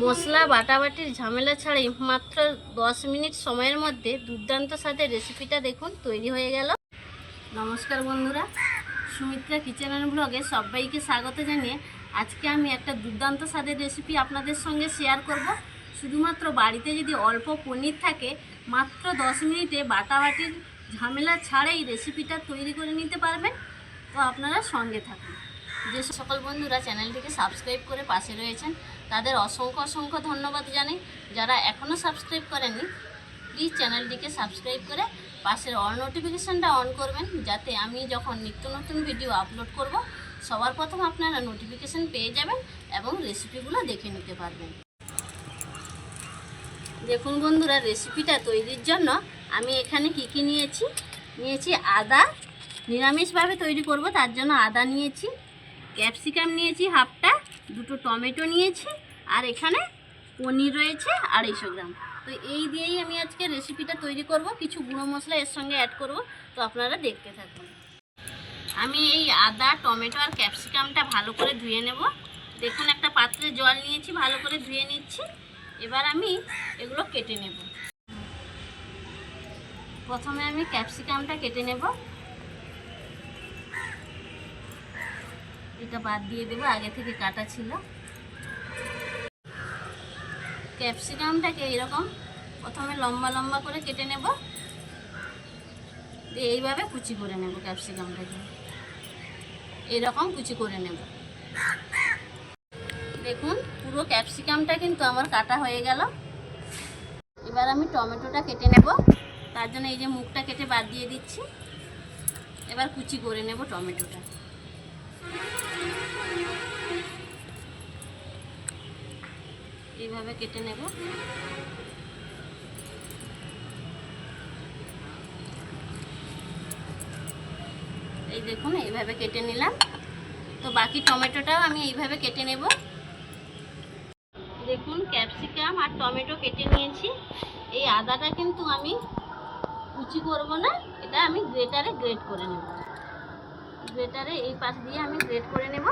মশলা বাটাবাটির ঝামেলা ছাড়াই মাত্র 10 মিনিট সময়ের মধ্যে দুর্দান্ত স্বাদের রেসিপিটা দেখুন তৈরি হয়ে গেল। নমস্কার বন্ধুরা, সুমিত্রা কিচেন অ্যান্ড ব্লগে সবাইকে স্বাগত জানিয়ে আজকে আমি একটা দুর্দান্ত স্বাদের রেসিপি আপনাদের সঙ্গে শেয়ার করব। শুধুমাত্র বাড়িতে যদি অল্প পনির থাকে মাত্র 10 মিনিটে বাটাবাটির ঝামেলা ছাড়াই রেসিপিটা তৈরি করে নিতে পারবেন। তো আপনারা সঙ্গে থাকুন। যে সকল বন্ধুরা চ্যানেলটিকে সাবস্ক্রাইব করে পাশে রয়েছেন তাদের অসংখ্য ধন্যবাদ জানাই। যারা এখনও সাবস্ক্রাইব করেননি প্লিজ চ্যানেলটিকে সাবস্ক্রাইব করে পাশের অল নোটিফিকেশানটা অন করবেন, যাতে আমি যখন নিত্য নতুন ভিডিও আপলোড করব সবার প্রথম আপনারা নোটিফিকেশান পেয়ে যাবেন এবং রেসিপিগুলো দেখে নিতে পারবেন। দেখুন বন্ধুরা, রেসিপিটা তৈরির জন্য আমি এখানে কি নিয়েছি আদা, নিরামিষভাবে তৈরি করব তার জন্য আদা নিয়েছি, ক্যাপসিকাম নিয়েছি হাফটা, দুটো টমেটো নিয়েছি, আর এখানে পনির রয়েছে 250 গ্রাম। তো এই দিয়েই আমি আজকে রেসিপিটা তৈরি করব। কিছু গুঁড়ো মশলা এর সঙ্গে অ্যাড করব, তো আপনারা দেখতে থাকুন। আমি এই আদা, টমেটো আর ক্যাপসিকামটা ভালো করে ধুয়ে নেব। দেখুন একটা পাত্রে জল নিয়েছি, ভালো করে ধুয়ে নিচ্ছি। এবার আমি এগুলো কেটে নেব। প্রথমে আমি ক্যাপসিকামটা কেটে নেব, এটা বাদ দিয়ে দেবো, আগে থেকে কাটা ছিল। ক্যাপসিকামটাকে এরকম প্রথমে লম্বা লম্বা করে কেটে নেব, দিয়ে এইভাবে কুচি করে নেব। ক্যাপসিকামটাকে এরকম কুচি করে নেব। দেখুন পুরো ক্যাপসিকামটা কিন্তু আমার কাটা হয়ে গেল। এবার আমি টমেটোটা কেটে নেব, তার জন্য এই যে মুখটা কেটে বাদ দিয়ে দিচ্ছি। এবার কুচি করে নেব টমেটোটা। এইভাবে কেটে নেব। এই দেখুন এইভাবে কেটে নিলাম। তো বাকি টমেটোটাও আমি এইভাবে কেটে নেব। দেখুন ক্যাপসিকাম আর টমেটো কেটে নিয়েছি। এই আদাটা কিন্তু আমি কুচি করব না, এটা আমি গ্রেটারে গ্রেট করে নেব। গ্রেটারে এই পাশ দিয়ে আমি গ্রেট করে নেব।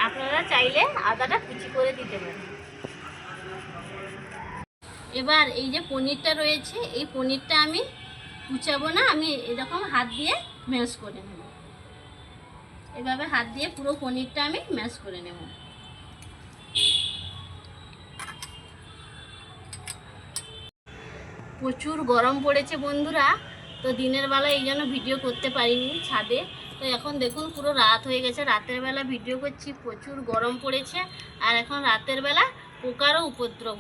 আপনারা চাইলে আদাটা কুচি করে দিতে পারেন। এবার এই যে পনিরটা রয়েছে, এই পনিরটা আমি কুচাবো না, আমি এরকম হাত দিয়ে ম্যাশ করে নেব। এভাবে হাত দিয়ে পুরো পনিরটা আমি ম্যাশ করে নেব। প্রচুর গরম পড়েছে বন্ধুরা, তো দিনের বেলা এই জন্য ভিডিও করতে পারিনি ছাদে। তো এখন দেখুন পুরো রাত হয়ে গেছে, রাতের বেলা ভিডিও করছি। প্রচুর গরম পড়েছে আর এখন রাতের বেলা পোকারও উপদ্রব।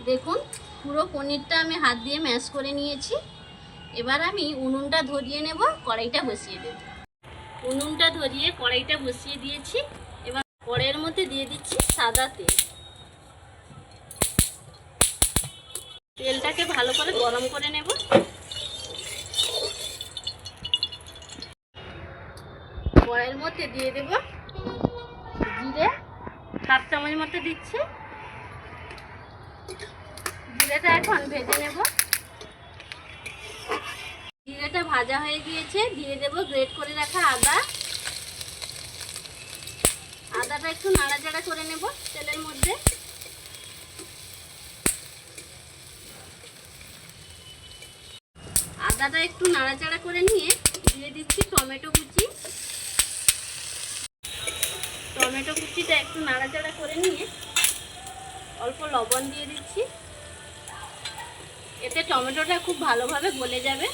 দেখুন পুরো পনিরটা আমি হাত দিয়ে ম্যাশ করে নিয়েছি। এবার আমি উনুনটা ধরিয়ে নেব, কড়াইটা বসিয়ে দেব। উনুনটা ধরিয়ে কড়াইটা বসিয়ে দিয়েছি। এবার কড়াইয়ের মধ্যে দিয়ে দিচ্ছি সাদা তেল। তেলটাকে ভালো করে গরম করে নেব। কড়াইয়ের মধ্যে দিয়ে দেব জিরে, 1/2 চামচ মতো দিচ্ছি। জিরেটা এখন ভেজে নেব। জিরেটা ভাজা হয়ে গিয়েছে, দিয়ে দেব গ্রেট করে রাখা আদা। আদাটা একটু নাড়াচাড়া করে নেব তেলের মধ্যে। আদাটা একটু নাড়াচাড়া করে নিয়ে দিয়ে দিচ্ছি টমেটো কুচি। টমেটো কুচিটা একটু নাড়াচাড়া করে নিয়ে অল্প লবণ দিয়ে দিচ্ছি, এতে টমেটোটা খুব ভালোভাবে গলে যাবে।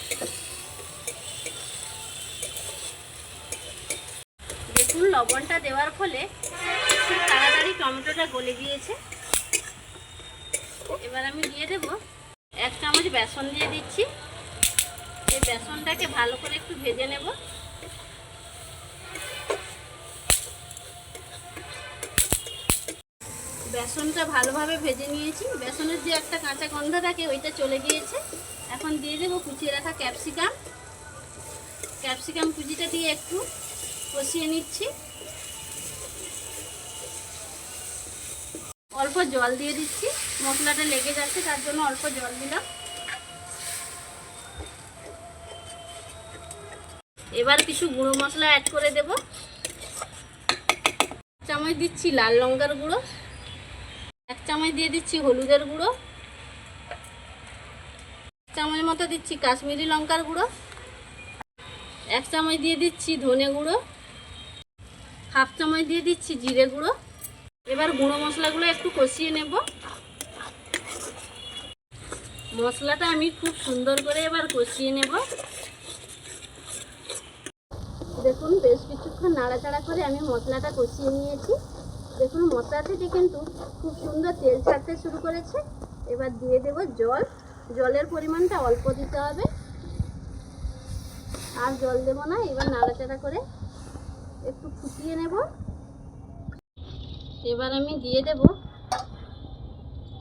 দেখুন লবণটা দেওয়ার ফলে খুব তাড়াতাড়ি টমেটোটা গলে গিয়েছে। এবার আমি দিয়ে দেব 1 চামচ বেসন দিয়ে দিচ্ছি। এই বেসনটাকে ভালো করে একটু ভেজে নেব। বেসনটা ভালোভাবে ভেজে নিয়েছি। বেসনের যে একটা কাঁচা গন্ধ থাকে ওইটা চলে গিয়েছে। এখন দিয়ে দেবো কুচিয়ে রাখা ক্যাপসিকাম। ক্যাপসিকাম কুচিটা দিয়ে একটু কষিয়ে নিচ্ছি। অল্প জল দিয়ে দিচ্ছি, মশলাটা লেগে যাচ্ছে তার জন্য অল্প জল দিলাম। এবার কিছু গুঁড়ো মশলা অ্যাড করে দেব। 1 চামচ দিচ্ছি লাল লঙ্কার গুঁড়ো, চামচ দিয়ে দিচ্ছি হলুদের গুঁড়ো, 1 চামচ মতো দিচ্ছি কাশ্মীরি লঙ্কার গুঁড়ো, 1 চামচ দিয়ে দিচ্ছি ধনে গুঁড়ো, 1/2 চামচ দিয়ে দিচ্ছি জিরে গুঁড়ো। এবার গুঁড়ো মশলাগুলো একটু কষিয়ে নেব। মশলাটা আমি খুব সুন্দর করে এবার কষিয়ে নেব। দেখুন বেশ কিছুক্ষণ নাড়াচাড়া করে আমি মশলাটা কষিয়ে নিয়েছি। দেখুন মশলা থেকে কিন্তু খুব সুন্দর তেল ছাড়তে শুরু করেছে। এবার দিয়ে দেব জল। জলের পরিমাণটা অল্প দিতে হবে, আর জল দেব না। এবার নাড়াচাড়া করে একটু ফুটিয়ে নেব। এবার আমি দিয়ে দেব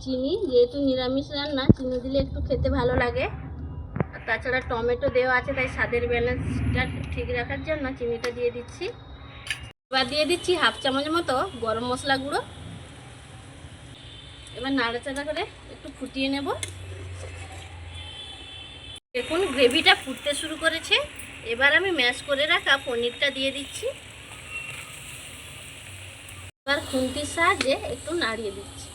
চিনি। যেহেতু নিরামিষ রান্না, চিনি দিলে একটু খেতে ভালো লাগে। আর তাছাড়া টমেটো দেওয়া আছে, তাই স্বাদের ব্যালেন্সটা ঠিক রাখার জন্য চিনিটা দিয়ে দিচ্ছি। এবার দিয়ে দিচ্ছি 1/2 চামচ মতো গরম মশলা গুঁড়ো। এবার নাড়াচাড়া করে একটু ফুটিয়ে নেব। দেখুন গ্রেভিটা ফুটতে শুরু করেছে। এবার আমি ম্যাশ করে রাখা পনিরটা দিয়ে দিচ্ছি। এবার খুন্তির সাহায্যে একটু নাড়িয়ে দিচ্ছি।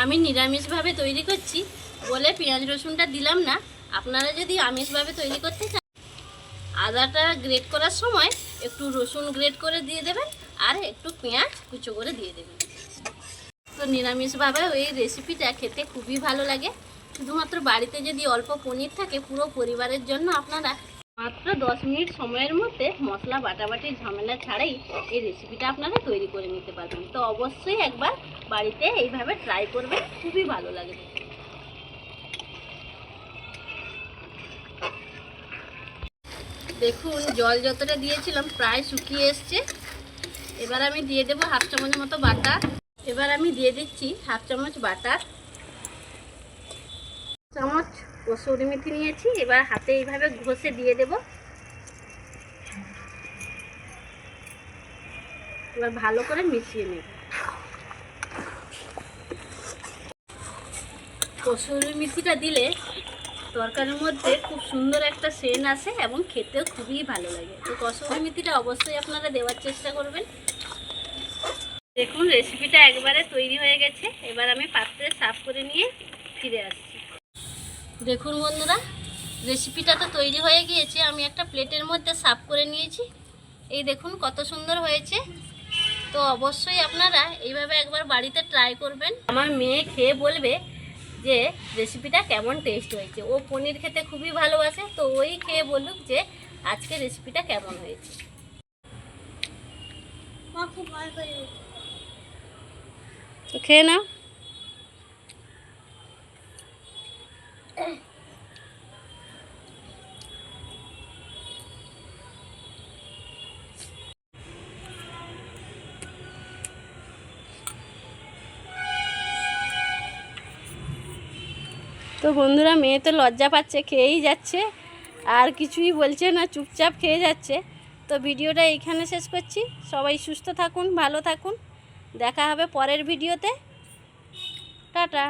আমি নিরামিষভাবে তৈরি করছি বলে পেঁয়াজ রসুনটা দিলাম না। আপনারা যদি আমিষভাবে তৈরি করতে চান, আদাটা গ্রেট করার সময় একটু রসুন গ্রেট করে দিয়ে দেবেন, আর একটু পেঁয়াজ কুচো করে দিয়ে দেবেন। তো নিরামিষভাবে এই রেসিপিটা খেতে খুবই ভালো লাগে। শুধুমাত্র বাড়িতে যদি অল্প পনির থাকে, পুরো পরিবারের জন্য আপনারা মাত্র 10 মিনিট সময়ের মধ্যে মশলা বাটাবাটির ঝামেলা ছাড়াই এই রেসিপিটা আপনারা তৈরি করে নিতে পারবেন। তো অবশ্যই একবার বাড়িতে এইভাবে ট্রাই করবেন, খুবই ভালো লাগে। দেখুন জল যতটা দিয়েছিলাম প্রায় শুকিয়ে এসছে। এবার আমি দিয়ে দেবো 1/2 চামচ মতো বাটার। এবার আমি দিয়ে দিচ্ছি 1/2 চামচ বাটার, 1 চামচ কসুরি মেথি নিয়েছি। এবার হাতে এইভাবে ঘষে দিয়ে দেব। এবার ভালো করে মিশিয়ে নেব। কসুরি মেথিটা দিলে তরকারির মধ্যে খুব সুন্দর একটা সেন্ট আসে এবং খেতেও খুবই ভালো লাগে। তো কসুরি মেথিটা অবশ্যই আপনারা দেওয়ার চেষ্টা করবেন। দেখুন রেসিপিটা একবারে তৈরি হয়ে গেছে। এবার আমি পাত্রে সার্ভ করে নিয়ে ফিরে আসছি। দেখুন বন্ধুরা, রেসিপিটা তো তৈরি হয়ে গিয়েছে। আমি একটা প্লেটের মধ্যে সার্ভ করে নিয়েছি। এই দেখুন কত সুন্দর হয়েছে। তো অবশ্যই আপনারা এইভাবে একবার বাড়িতে ট্রাই করবেন। আমার মেয়ে খেয়ে বলবে যে রেসিপিটা কেমন টেস্ট হয়েছে। ও পনির খেতে খুবই ভালোবাসে, তো ওই খেয়ে বলুক যে আজকে রেসিপিটা কেমন হয়েছে। তো খেয়ে নাও। তো বন্ধুরা, মেয়ে তো লজ্জা পাচ্ছে, খেয়েই যাচ্ছে, আর কিছুই বলছে না, চুপচাপ খেয়ে যাচ্ছে। তো ভিডিওটা এইখানে শেষ করছি। সবাই সুস্থ থাকুন, ভালো থাকুন। দেখা হবে পরের ভিডিওতে। টাটা।